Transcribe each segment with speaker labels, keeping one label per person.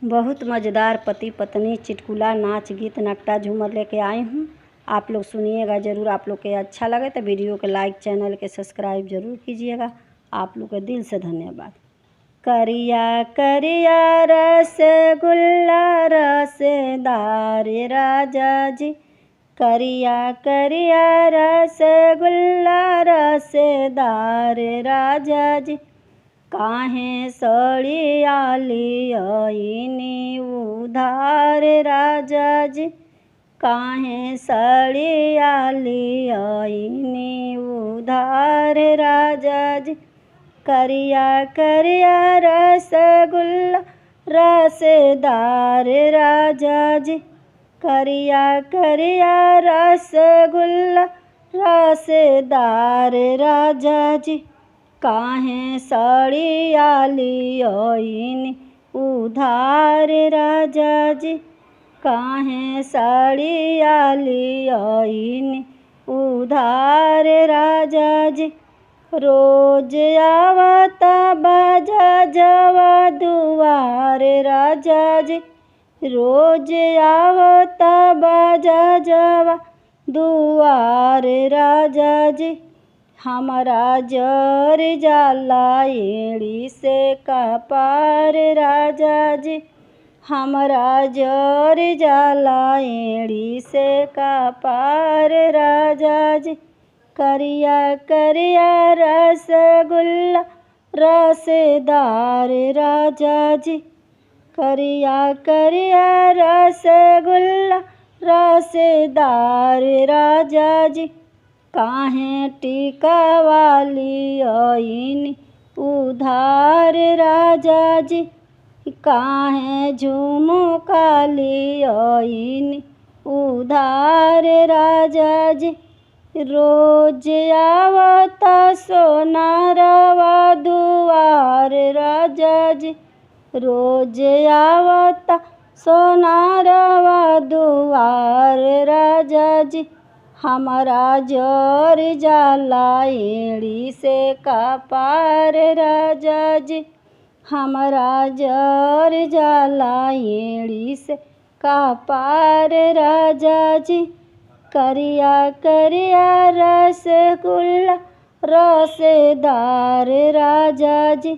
Speaker 1: बहुत मज़ेदार पति पत्नी चुटकुला नाच गीत नकटा झूमर लेके आई हूँ। आप लोग सुनिएगा ज़रूर। आप लोग के अच्छा लगे तो वीडियो के लाइक, चैनल के सब्सक्राइब ज़रूर कीजिएगा। आप लोग का दिल से धन्यवाद। करिया करिया रसगुल्ला रसदार राजा जी, करिया करिया रसगुल्ला रसदार राजा जी, काहे सड़िया लियाइनी उधार राजा जी, काहे सड़िया लियाइनी उधार राजा जी, करिया करिया रसगुल्ला रसदार राजा जी, करिया करिया रसगुल्ला रसदार राजा जी, काहे सड़िया लियाइनी उधार राजा जी, काहे सड़िया लियाइनी उधार राजा जी, रोज आवता बाजा जवा दुआर राजा जी, रोज आवता बाजा जवा दुआर राजा जी, हमारा जर जाला एड़ी से कपार राजा जी, हमारा जर जाला एड़ी से कपार राजा जी, करिया करिया रसगुल्ला रसदार राजा जी, करिया करिया रसगुल्ला रसदार राजा जी, काहे टीका वाली आईनी उधार राजा जी, काहे झुमका ली आईनी उधार राजा जी, रोज आवता सोनारवा दुआर राजा जी, रोज आवता सोनारवा दुआर राजा जी, हमारा जर जाला एड़ी से कपार राजा जी, हमारा जर जाला एड़ी से कपार राजा जी, करिया करिया रसगुल्ला रसदार राजा जी,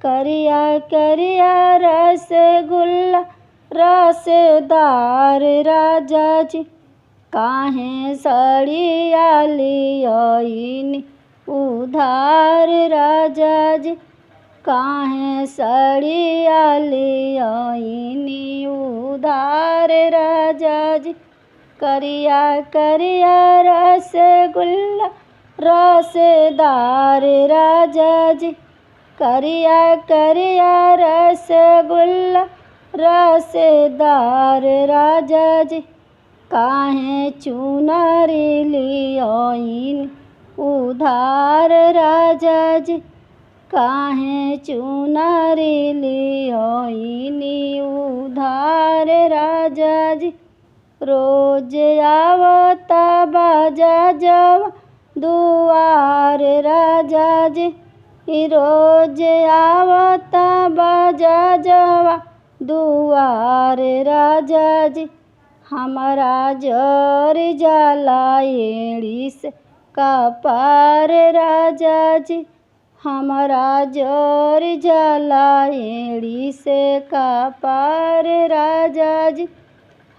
Speaker 1: करिया करिया रसगुल्ला रसदार राजा जी, काहे सड़िया लियाइनी उधार राजा जी, काहे सड़िया लियाइनी उधार राजा जी, करिया करिया रसगुल्ला रसदार राजा जी, करिया करिया रसगुल्ला रसदार राजा जी, काहे चुनरी लियाइनी उधार राजा जी, काहे चुनरी लियाइनी उधार राजा जी, रोज आवता बाजा जवा दुआर राजा जी, रोज आवता बाजा जवा दुआर राजा जी, हमारा जर जाला एड़ी से कपार राजा जी, हमारा जर जाला एड़ी से कपार राजा जी,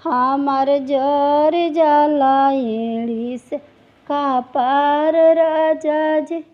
Speaker 1: हमार जर जाला एड़ी से कपार राजा जी।